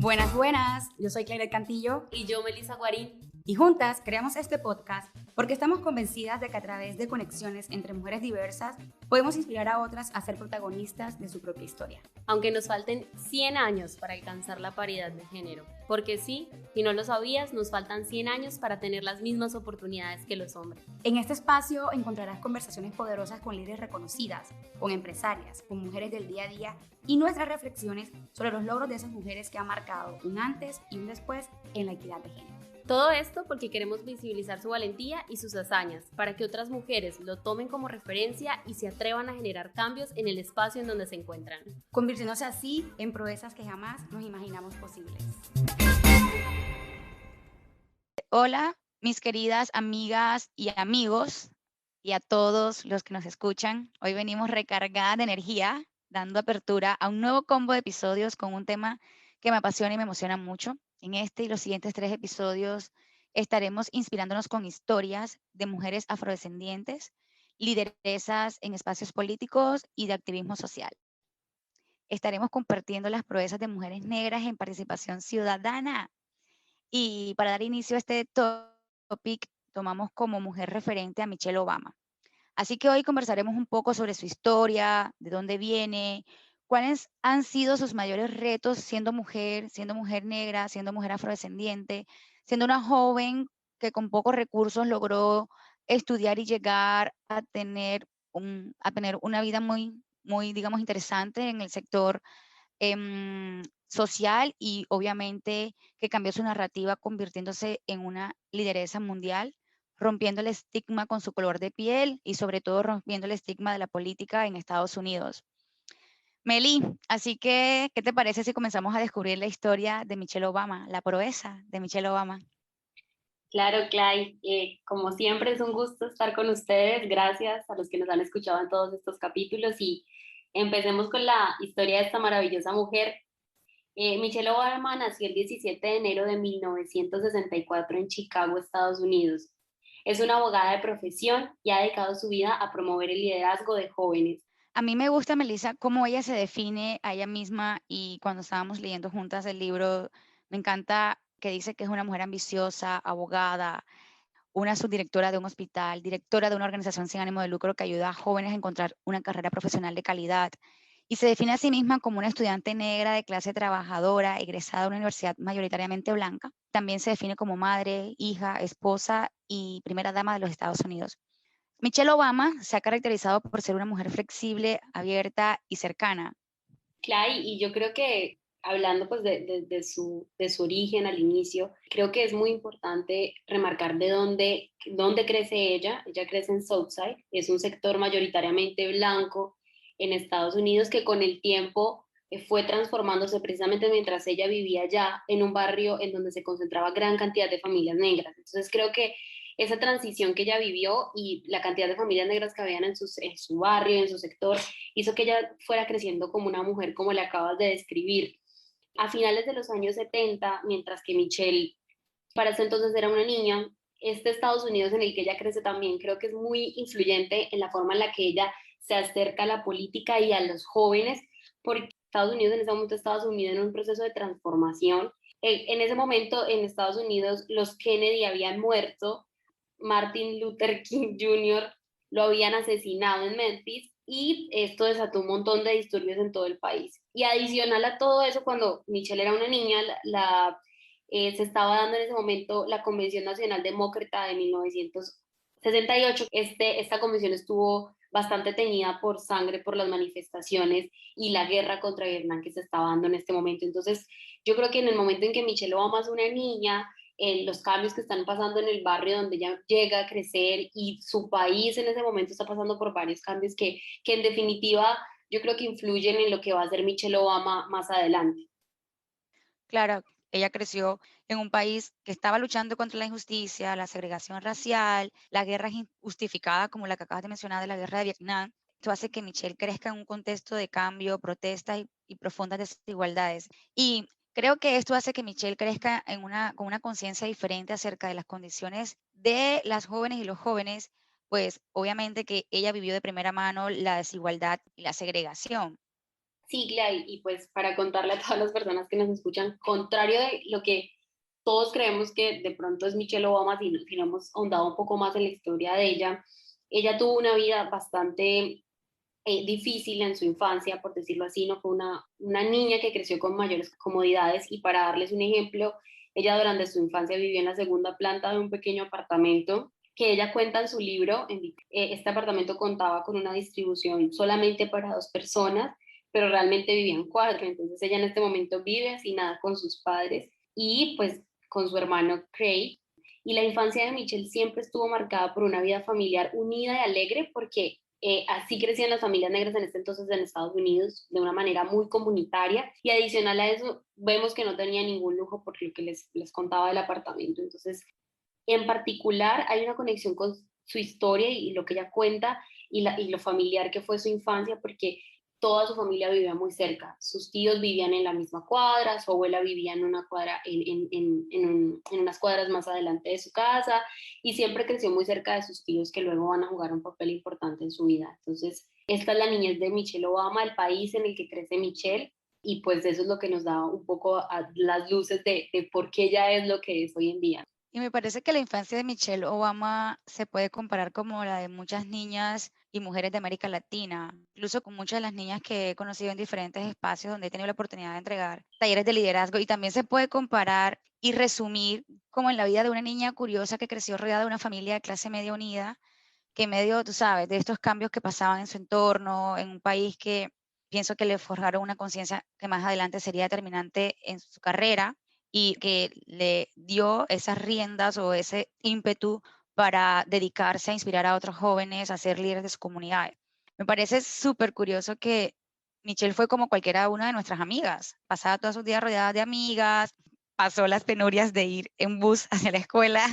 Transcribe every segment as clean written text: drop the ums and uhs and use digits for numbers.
Buenas, buenas. Yo soy Claire Cantillo. Y yo, Melissa Guarín. Y juntas creamos este podcast porque estamos convencidas de que a través de conexiones entre mujeres diversas podemos inspirar a otras a ser protagonistas de su propia historia. Aunque nos falten 100 años para alcanzar la paridad de género. Porque sí, si no lo sabías, nos faltan 100 años para tener las mismas oportunidades que los hombres. En este espacio encontrarás conversaciones poderosas con líderes reconocidas, con empresarias, con mujeres del día a día y nuestras reflexiones sobre los logros de esas mujeres que han marcado un antes y un después en la equidad de género. Todo esto porque queremos visibilizar su valentía y sus hazañas, para que otras mujeres lo tomen como referencia y se atrevan a generar cambios en el espacio en donde se encuentran, convirtiéndose así en proezas que jamás nos imaginamos posibles. Hola, mis queridas amigas y amigos, y a todos los que nos escuchan. Hoy venimos recargadas de energía, dando apertura a un nuevo combo de episodios con un tema que me apasiona y me emociona mucho. En este y los siguientes 3 episodios estaremos inspirándonos con historias de mujeres afrodescendientes, lideresas en espacios políticos y de activismo social. Estaremos compartiendo las proezas de mujeres negras en participación ciudadana. Y para dar inicio a este topic, tomamos como mujer referente a Michelle Obama. Así que hoy conversaremos un poco sobre su historia, de dónde viene, cuáles han sido sus mayores retos siendo mujer negra, siendo mujer afrodescendiente, siendo una joven que con pocos recursos logró estudiar y llegar a tener una vida muy, digamos, interesante en el sector social y obviamente que cambió su narrativa convirtiéndose en una lideresa mundial, rompiendo el estigma con su color de piel y sobre todo rompiendo el estigma de la política en Estados Unidos. Meli, así que, ¿qué te parece si comenzamos a descubrir la historia de Michelle Obama, la proeza de Michelle Obama? Claro, Clay, como siempre es un gusto estar con ustedes. Gracias a los que nos han escuchado en todos estos capítulos y empecemos con la historia de esta maravillosa mujer. Michelle Obama nació el 17 de enero de 1964 en Chicago, Estados Unidos. Es una abogada de profesión y ha dedicado su vida a promover el liderazgo de jóvenes. A mí me gusta, Melissa, cómo ella se define a ella misma y cuando estábamos leyendo juntas el libro, me encanta que dice que es una mujer ambiciosa, abogada, una subdirectora de un hospital, directora de una organización sin ánimo de lucro que ayuda a jóvenes a encontrar una carrera profesional de calidad. Y se define a sí misma como una estudiante negra de clase trabajadora, egresada de una universidad mayoritariamente blanca. También se define como madre, hija, esposa y primera dama de los Estados Unidos. Michelle Obama se ha caracterizado por ser una mujer flexible, abierta y cercana. Clay, y yo creo que hablando pues de su origen al inicio, creo que es muy importante remarcar de dónde crece ella. Ella crece en Southside, es un sector mayoritariamente blanco en Estados Unidos que con el tiempo fue transformándose precisamente mientras ella vivía allá en un barrio en donde se concentraba gran cantidad de familias negras. Entonces creo que esa transición que ella vivió y la cantidad de familias negras que habían en su barrio, en su sector, hizo que ella fuera creciendo como una mujer, como le acabas de describir. A finales de los años 70, mientras que Michelle para ese entonces era una niña, este Estados Unidos en el que ella crece también creo que es muy influyente en la forma en la que ella se acerca a la política y a los jóvenes, porque Estados Unidos en ese momento estaba sumido en un proceso de transformación. En ese momento en Estados Unidos los Kennedy habían muerto, Martin Luther King Jr. lo habían asesinado en Memphis y esto desató un montón de disturbios en todo el país. Y adicional a todo eso, cuando Michelle era una niña, se estaba dando en ese momento la Convención Nacional Demócrata de 1968. Esta convención estuvo bastante teñida por sangre, por las manifestaciones y la guerra contra Vietnam que se estaba dando en este momento. Entonces, yo creo que en el momento en que Michelle Obama es una niña, los cambios que están pasando en el barrio donde ella llega a crecer y su país en ese momento está pasando por varios cambios que en definitiva yo creo que influyen en lo que va a ser Michelle Obama más adelante. Claro, ella creció en un país que estaba luchando contra la injusticia, la segregación racial, la guerra injustificada, como la que acabas de mencionar de la guerra de Vietnam. Esto hace que Michelle crezca en un contexto de cambio, protestas y profundas desigualdades. Y creo que esto hace que Michelle crezca con una conciencia diferente acerca de las condiciones de las jóvenes y los jóvenes, pues obviamente que ella vivió de primera mano la desigualdad y la segregación. Sí, Glay, y pues para contarle a todas las personas que nos escuchan, contrario de lo que todos creemos que de pronto es Michelle Obama, si no hemos ahondado un poco más en la historia de ella tuvo una vida bastante difícil en su infancia, por decirlo así, no fue una niña que creció con mayores comodidades y para darles un ejemplo, ella durante su infancia vivió en la segunda planta de un pequeño apartamento que ella cuenta en su libro. Este apartamento contaba con una distribución solamente para 2 personas, pero realmente vivían 4, entonces ella en este momento vive hacinada con sus padres y pues con su hermano Craig. Y la infancia de Michelle siempre estuvo marcada por una vida familiar unida y alegre porque así crecían las familias negras en este entonces en Estados Unidos, de una manera muy comunitaria. Y adicional a eso, vemos que no tenía ningún lujo por lo que les contaba del apartamento. Entonces, en particular, hay una conexión con su historia y lo que ella cuenta y lo familiar que fue su infancia, porque toda su familia vivía muy cerca. Sus tíos vivían en la misma cuadra, su abuela vivía en una cuadra, en unas cuadras más adelante de su casa, y siempre creció muy cerca de sus tíos que luego van a jugar un papel importante en su vida. Entonces, esta es la niñez de Michelle Obama, el país en el que crece Michelle, y pues eso es lo que nos da un poco a las luces de por qué ella es lo que es hoy en día. Y me parece que la infancia de Michelle Obama se puede comparar como la de muchas niñas y mujeres de América Latina, incluso con muchas de las niñas que he conocido en diferentes espacios donde he tenido la oportunidad de entregar talleres de liderazgo. Y también se puede comparar y resumir como en la vida de una niña curiosa que creció rodeada de una familia de clase media unida, que en medio, tú sabes, de estos cambios que pasaban en su entorno, en un país que pienso que le forjaron una conciencia que más adelante sería determinante en su carrera y que le dio esas riendas o ese ímpetu para dedicarse a inspirar a otros jóvenes a ser líderes de su comunidad. Me parece súper curioso que Michelle fue como cualquiera una de nuestras amigas, pasaba todos sus días rodeada de amigas, pasó las penurias de ir en bus hacia la escuela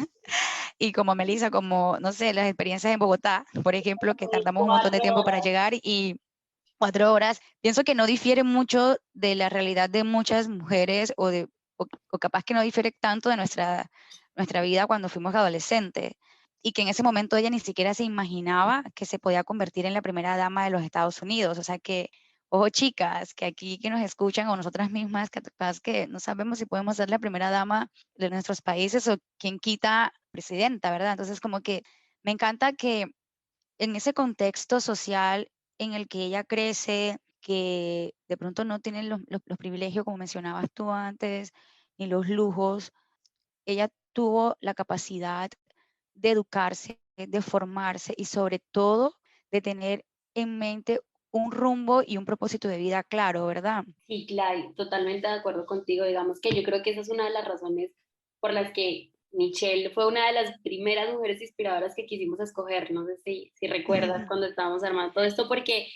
y como Melissa, como, no sé, las experiencias en Bogotá, por ejemplo, que tardamos un montón de Cuatro tiempo para horas. llegar y 4 horas, pienso que no difiere mucho de la realidad de muchas mujeres o capaz que no difiere tanto de nuestra vida cuando fuimos adolescentes y que en ese momento ella ni siquiera se imaginaba que se podía convertir en la primera dama de los Estados Unidos. O sea que, ojo chicas, que aquí que nos escuchan o nosotras mismas, que capaz que no sabemos si podemos ser la primera dama de nuestros países o quien quita presidenta, ¿verdad? Entonces como que me encanta que en ese contexto social en el que ella crece, que de pronto no tienen los privilegios, como mencionabas tú antes, ni los lujos, ella tuvo la capacidad de educarse, de formarse y sobre todo de tener en mente un rumbo y un propósito de vida claro, ¿verdad? Sí, claro, totalmente de acuerdo contigo. Digamos que yo creo que esa es una de las razones por las que Michelle fue una de las primeras mujeres inspiradoras que quisimos escoger. No sé si recuerdas cuando estábamos armando todo esto, porque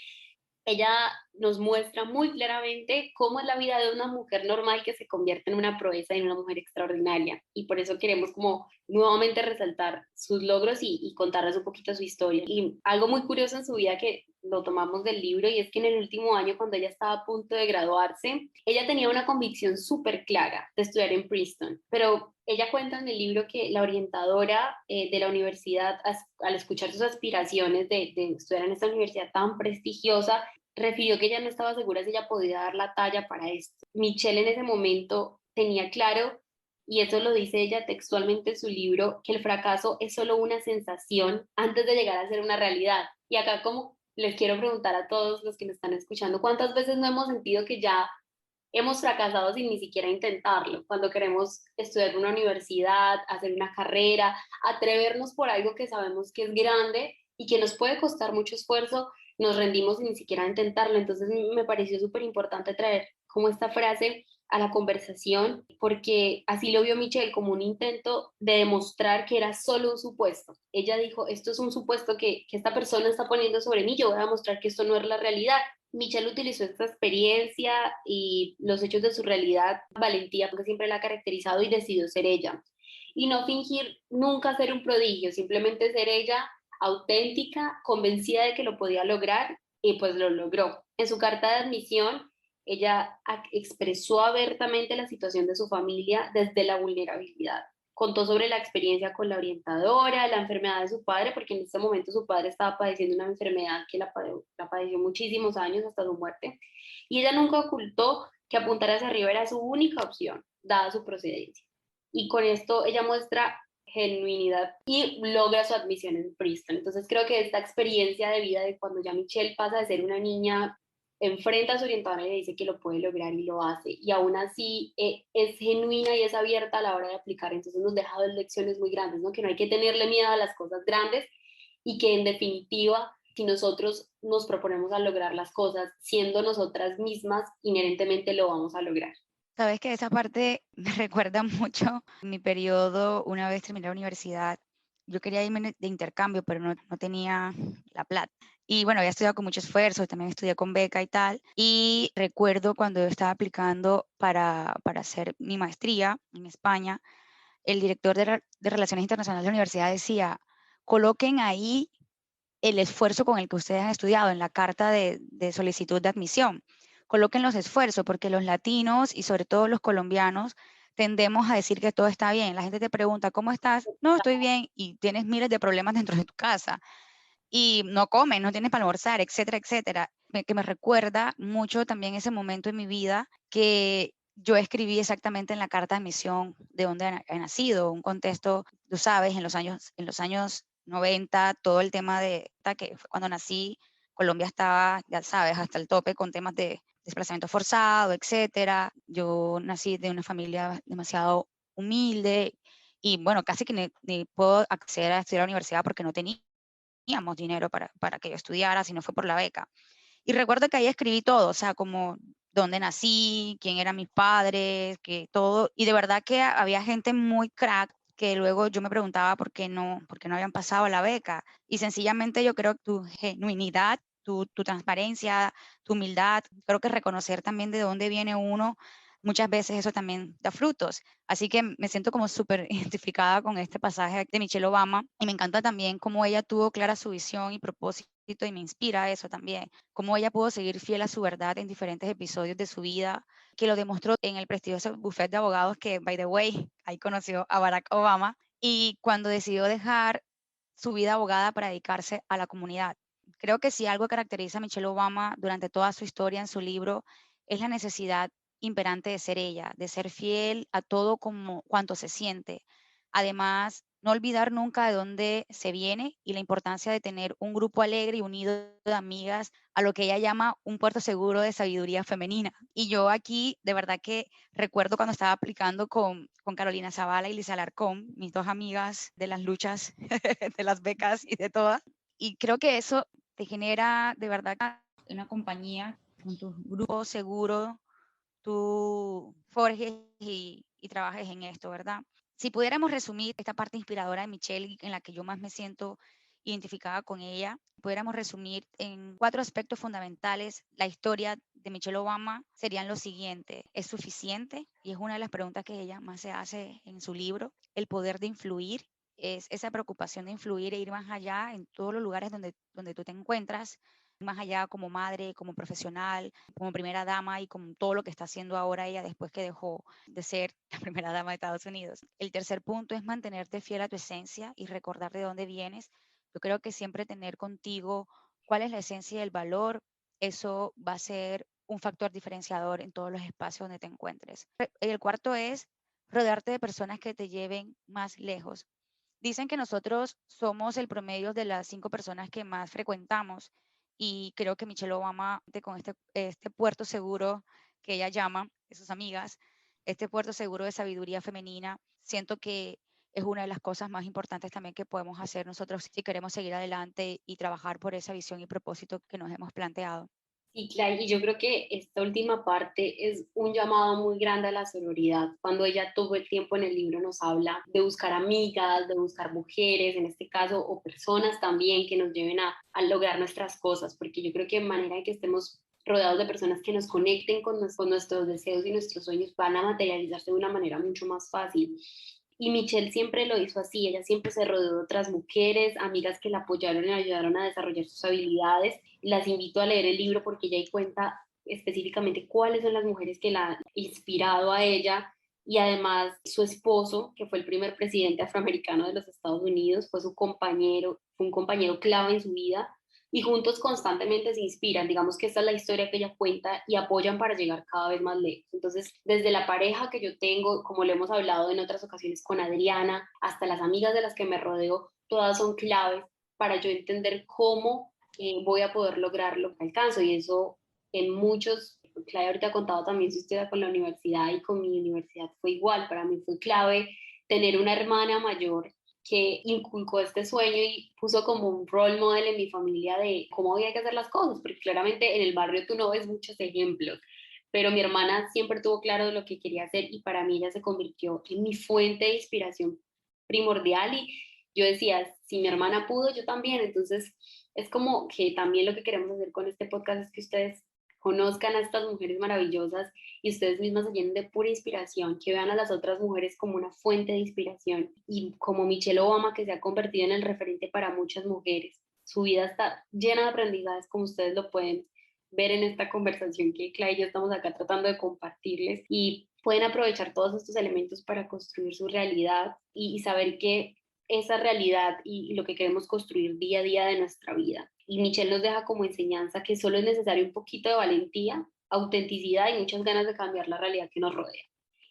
ella nos muestra muy claramente cómo es la vida de una mujer normal que se convierte en una proeza y en una mujer extraordinaria. Y por eso queremos como nuevamente resaltar sus logros y contarles un poquito su historia. Y algo muy curioso en su vida que lo tomamos del libro y es que en el último año, cuando ella estaba a punto de graduarse, ella tenía una convicción súper clara de estudiar en Princeton, pero ella cuenta en el libro que la orientadora de la universidad, al escuchar sus aspiraciones de estudiar en esta universidad tan prestigiosa, refirió que ella no estaba segura si ella podía dar la talla para esto. Michelle en ese momento tenía claro, y eso lo dice ella textualmente en su libro, que el fracaso es solo una sensación antes de llegar a ser una realidad. Y acá como les quiero preguntar a todos los que me están escuchando, ¿cuántas veces no hemos sentido que ya hemos fracasado sin ni siquiera intentarlo? Cuando queremos estudiar en una universidad, hacer una carrera, atrevernos por algo que sabemos que es grande y que nos puede costar mucho esfuerzo, nos rendimos sin ni siquiera intentarlo. Entonces me pareció súper importante traer como esta frase a la conversación, porque así lo vio Michelle, como un intento de demostrar que era solo un supuesto. Ella dijo, esto es un supuesto que esta persona está poniendo sobre mí, yo voy a demostrar que esto no es la realidad. Michelle utilizó esta experiencia y los hechos de su realidad, valentía, porque siempre la ha caracterizado, y decidió ser ella. Y no fingir nunca ser un prodigio, simplemente ser ella auténtica, convencida de que lo podía lograr, y pues lo logró. En su carta de admisión, ella expresó abiertamente la situación de su familia desde la vulnerabilidad. Contó sobre la experiencia con la orientadora, la enfermedad de su padre, porque en este momento su padre estaba padeciendo una enfermedad que la padeció muchísimos años hasta su muerte, Y ella nunca ocultó que apuntar hacia arriba era su única opción, dada su procedencia. Y con esto ella muestra genuinidad y logra su admisión en Princeton. Entonces creo que esta experiencia de vida de cuando ya Michelle pasa de ser una niña, enfrenta a su orientadora y le dice que lo puede lograr y lo hace, y aún así es genuina y es abierta a la hora de aplicar, entonces nos deja dos lecciones muy grandes, ¿no? Que no hay que tenerle miedo a las cosas grandes y que en definitiva, si nosotros nos proponemos a lograr las cosas siendo nosotras mismas, inherentemente lo vamos a lograr. Sabes que esa parte me recuerda mucho mi periodo una vez terminé la universidad. Yo quería irme de intercambio, pero no tenía la plata. Y bueno, había estudiado con mucho esfuerzo, también estudié con beca y tal. Y recuerdo cuando yo estaba aplicando para hacer mi maestría en España, el director de Relaciones Internacionales de la universidad decía, coloquen ahí el esfuerzo con el que ustedes han estudiado en la carta de solicitud de admisión. Coloquen los esfuerzos, porque los latinos y sobre todo los colombianos tendemos a decir que todo está bien. La gente te pregunta, ¿cómo estás? No, estoy bien, y tienes miles de problemas dentro de tu casa y no comes, no tienes para almorzar, etcétera, etcétera. Que me recuerda mucho también ese momento en mi vida que yo escribí exactamente en la carta de admisión de dónde he nacido, un contexto, tú sabes, en los años 90, todo el tema de que fue cuando nací, Colombia estaba, ya sabes, hasta el tope con temas de desplazamiento forzado, etcétera. Yo nací de una familia demasiado humilde y bueno, casi que ni puedo acceder a estudiar a la universidad porque no teníamos dinero para que yo estudiara, si no fue por la beca. Y recuerdo que ahí escribí todo, o sea, como dónde nací, quién eran mis padres, que todo. Y de verdad que había gente muy crack que luego yo me preguntaba por qué no habían pasado la beca. Y sencillamente yo creo que tu genuinidad, tu transparencia, tu humildad, creo que reconocer también de dónde viene uno, muchas veces eso también da frutos. Así que me siento como súper identificada con este pasaje de Michelle Obama y me encanta también cómo ella tuvo clara su visión y propósito y me inspira eso también, cómo ella pudo seguir fiel a su verdad en diferentes episodios de su vida, que lo demostró en el prestigioso bufete de abogados que, by the way, ahí conoció a Barack Obama y cuando decidió dejar su vida abogada para dedicarse a la comunidad. Creo que si algo caracteriza a Michelle Obama durante toda su historia en su libro es la necesidad imperante de ser ella, de ser fiel a todo como cuanto se siente. Además, no olvidar nunca de dónde se viene y la importancia de tener un grupo alegre y unido de amigas a lo que ella llama un puerto seguro de sabiduría femenina. Y yo aquí, de verdad que recuerdo cuando estaba aplicando con Carolina Zavala y Lisa Alarcón, mis dos amigas de las luchas, de las becas y de todas. Y creo que eso te genera de verdad una compañía con tu grupo seguro, tú forjes y trabajes en esto, ¿verdad? Si pudiéramos resumir esta parte inspiradora de Michelle, en la que yo más me siento identificada con ella, pudiéramos resumir en cuatro aspectos fundamentales. La historia de Michelle Obama serían lo siguiente: ¿es suficiente? Y es una de las preguntas que ella más se hace en su libro. El poder de influir es esa preocupación de influir e ir más allá en todos los lugares donde tú te encuentras, más allá como madre, como profesional, como primera dama y con todo lo que está haciendo ahora ella después que dejó de ser la primera dama de Estados Unidos. El tercer punto es mantenerte fiel a tu esencia y recordar de dónde vienes. Yo creo que siempre tener contigo cuál es la esencia y el valor, eso va a ser un factor diferenciador en todos los espacios donde te encuentres. El cuarto es rodearte de personas que te lleven más lejos. Dicen que nosotros somos el promedio de las 5 personas que más frecuentamos y creo que Michelle Obama, con este puerto seguro que ella llama, de sus amigas, este puerto seguro de sabiduría femenina, siento que es una de las cosas más importantes también que podemos hacer nosotros si queremos seguir adelante y trabajar por esa visión y propósito que nos hemos planteado. Sí, claro, y yo creo que esta última parte es un llamado muy grande a la sororidad. Cuando ella todo el tiempo en el libro nos habla de buscar amigas, de buscar mujeres, en este caso, o personas también que nos lleven a lograr nuestras cosas, porque yo creo que de manera que estemos rodeados de personas que nos conecten con nuestros deseos y nuestros sueños, van a materializarse de una manera mucho más fácil. Y Michelle siempre lo hizo así, ella siempre se rodeó de otras mujeres, amigas que la apoyaron y ayudaron a desarrollar sus habilidades. Las invito a leer el libro porque ella ahí cuenta específicamente cuáles son las mujeres que la han inspirado a ella, y además su esposo, que fue el primer presidente afroamericano de los Estados Unidos, fue su compañero, fue un compañero clave en su vida. y juntos constantemente se inspiran. Digamos que esta es la historia que ella cuenta y apoyan para llegar cada vez más lejos. Entonces, desde la pareja que yo tengo, como lo hemos hablado en otras ocasiones con Adriana, hasta las amigas de las que me rodeo, todas son claves para yo entender cómo voy a poder lograr lo que alcanzo. Y eso en muchos, Claudia ahorita ha contado también su historia con la universidad y con mi universidad fue igual. Para mí fue clave tener una hermana mayor que inculcó este sueño y puso como un role model en mi familia de cómo había que hacer las cosas, porque claramente en el barrio tú no ves muchos ejemplos, pero mi hermana siempre tuvo claro lo que quería hacer y para mí ella se convirtió en mi fuente de inspiración primordial y yo decía, si mi hermana pudo, yo también, entonces es como que también lo que queremos hacer con este podcast es que ustedes conozcan a estas mujeres maravillosas y ustedes mismas se llenen de pura inspiración, que vean a las otras mujeres como una fuente de inspiración y como Michelle Obama que se ha convertido en el referente para muchas mujeres. Su vida está llena de aprendizajes como ustedes lo pueden ver en esta conversación que Clay y yo estamos acá tratando de compartirles y pueden aprovechar todos estos elementos para construir su realidad y saber que esa realidad y lo que queremos construir día a día de nuestra vida. Y Michelle nos deja como enseñanza que solo es necesario un poquito de valentía, autenticidad y muchas ganas de cambiar la realidad que nos rodea.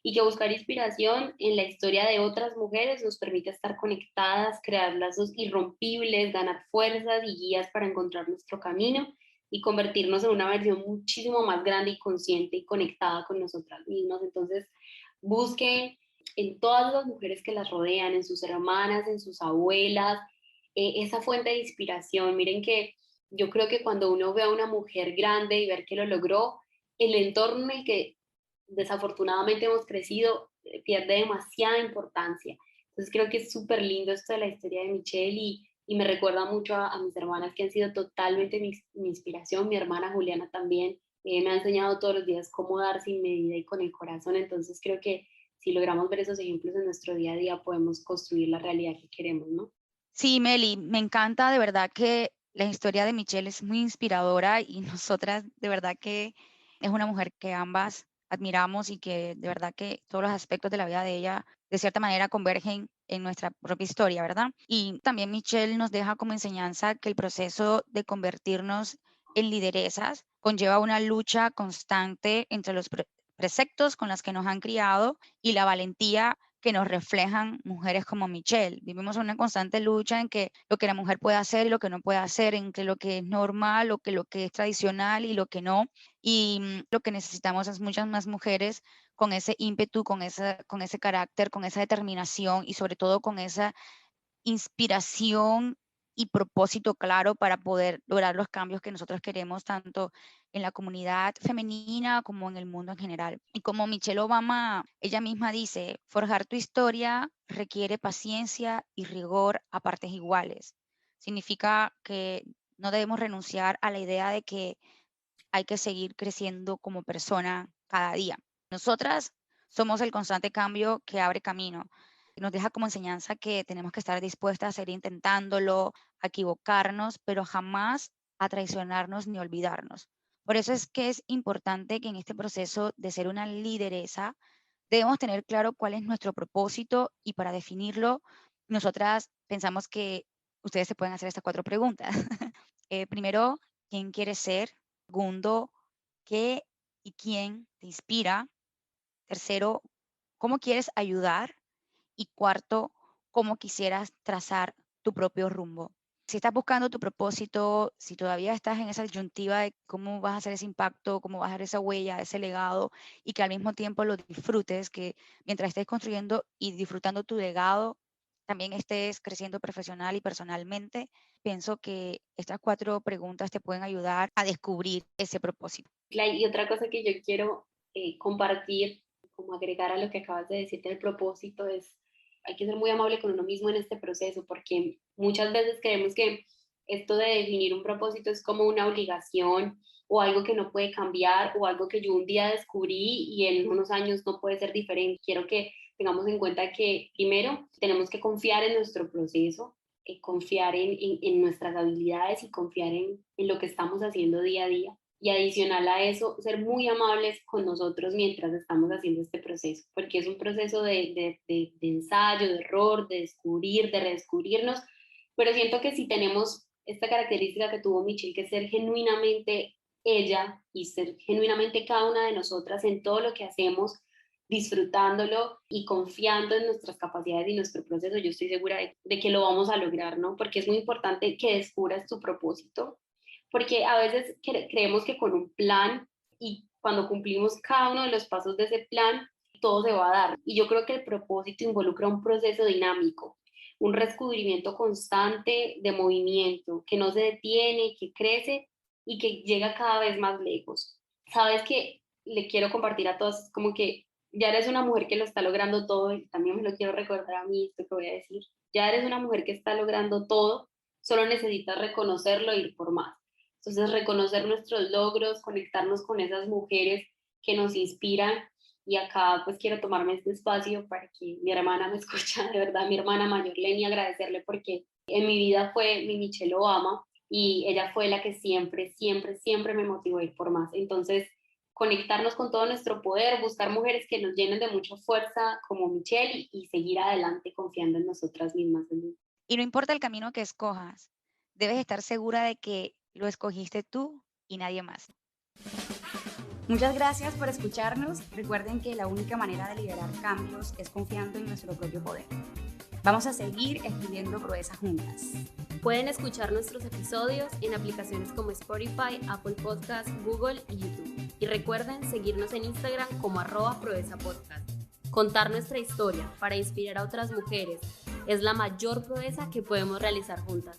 Y que buscar inspiración en la historia de otras mujeres nos permite estar conectadas, crear lazos irrompibles, ganar fuerzas y guías para encontrar nuestro camino y convertirnos en una versión muchísimo más grande y consciente y conectada con nosotras mismas. Entonces, busquen en todas las mujeres que las rodean, en sus hermanas, en sus abuelas, esa fuente de inspiración. Miren que yo creo que cuando uno ve a una mujer grande y ver que lo logró, el entorno en el que desafortunadamente hemos crecido pierde demasiada importancia. Entonces creo que es súper lindo esto de la historia de Michelle y me recuerda mucho a mis hermanas que han sido totalmente mi inspiración. Mi hermana Juliana también me ha enseñado todos los días cómo dar sin medida y con el corazón. Entonces creo que si logramos ver esos ejemplos en nuestro día a día, podemos construir la realidad que queremos, ¿no? Sí, Meli, me encanta de verdad que la historia de Michelle es muy inspiradora y nosotras de verdad que es una mujer que ambas admiramos y que de verdad que todos los aspectos de la vida de ella de cierta manera convergen en nuestra propia historia, ¿verdad? Y también Michelle nos deja como enseñanza que el proceso de convertirnos en lideresas conlleva una lucha constante entre los preceptos con los que nos han criado y la valentía que nos reflejan mujeres como Michelle. Vivimos una constante lucha en que lo que la mujer puede hacer y lo que no puede hacer, entre lo que es normal, lo que es tradicional y lo que no. Y lo que necesitamos es muchas más mujeres con ese ímpetu, con ese carácter, con esa determinación y sobre todo con esa inspiración y propósito claro para poder lograr los cambios que nosotros queremos, tanto en la comunidad femenina como en el mundo en general. Y como Michelle Obama, ella misma dice, forjar tu historia requiere paciencia y rigor a partes iguales. Significa que no debemos renunciar a la idea de que hay que seguir creciendo como persona cada día. Nosotras somos el constante cambio que abre camino. Nos deja como enseñanza que tenemos que estar dispuestas a seguir intentándolo, a equivocarnos, pero jamás a traicionarnos ni olvidarnos. Por eso es que es importante que en este proceso de ser una lideresa debemos tener claro cuál es nuestro propósito y para definirlo, nosotras pensamos que ustedes se pueden hacer estas 4 preguntas. Primero, ¿quién quieres ser? Segundo, ¿qué y quién te inspira? Tercero, ¿cómo quieres ayudar? Y cuarto, ¿cómo quisieras trazar tu propio rumbo? Si estás buscando tu propósito, si todavía estás en esa disyuntiva de cómo vas a hacer ese impacto, cómo vas a hacer esa huella, ese legado, y que al mismo tiempo lo disfrutes, que mientras estés construyendo y disfrutando tu legado, también estés creciendo profesional y personalmente, pienso que estas 4 preguntas te pueden ayudar a descubrir ese propósito. Y otra cosa que yo quiero compartir, como agregar a lo que acabas de decir del propósito, es hay que ser muy amable con uno mismo en este proceso, porque muchas veces creemos que esto de definir un propósito es como una obligación o algo que no puede cambiar o algo que yo un día descubrí y en unos años no puede ser diferente. Quiero que tengamos en cuenta que primero tenemos que confiar en nuestro proceso, confiar en nuestras habilidades y confiar en lo que estamos haciendo día a día y adicional a eso, ser muy amables con nosotros mientras estamos haciendo este proceso, porque es un proceso de ensayo, de error, de descubrir, de redescubrirnos, pero siento que si tenemos esta característica que tuvo Michelle, que es ser genuinamente ella y ser genuinamente cada una de nosotras en todo lo que hacemos, disfrutándolo y confiando en nuestras capacidades y nuestro proceso, yo estoy segura de que lo vamos a lograr, ¿no? Porque es muy importante que descubras tu propósito, porque a veces creemos que con un plan y cuando cumplimos cada uno de los pasos de ese plan, todo se va a dar. Y yo creo que el propósito involucra un proceso dinámico, un descubrimiento constante de movimiento, que no se detiene, que crece y que llega cada vez más lejos. Sabes que le quiero compartir a todos como que ya eres una mujer que lo está logrando todo y también me lo quiero recordar a mí esto que voy a decir. Ya eres una mujer que está logrando todo, solo necesitas reconocerlo e ir por más. Entonces, reconocer nuestros logros, conectarnos con esas mujeres que nos inspiran. Y acá pues quiero tomarme este espacio para que mi hermana me escucha, de verdad, mi hermana mayor Lenny, agradecerle porque en mi vida fue mi Michelle Obama y ella fue la que siempre, siempre, siempre me motivó a ir por más. Entonces, conectarnos con todo nuestro poder, buscar mujeres que nos llenen de mucha fuerza como Michelle y seguir adelante confiando en nosotras mismas. Y no importa el camino que escojas, debes estar segura de que lo escogiste tú y nadie más. Muchas gracias por escucharnos. Recuerden que la única manera de liderar cambios es confiando en nuestro propio poder. Vamos a seguir escribiendo proezas juntas. Pueden escuchar nuestros episodios en aplicaciones como Spotify, Apple Podcasts, Google y YouTube. Y recuerden seguirnos en Instagram como @proezapodcast. Contar nuestra historia para inspirar a otras mujeres es la mayor proeza que podemos realizar juntas.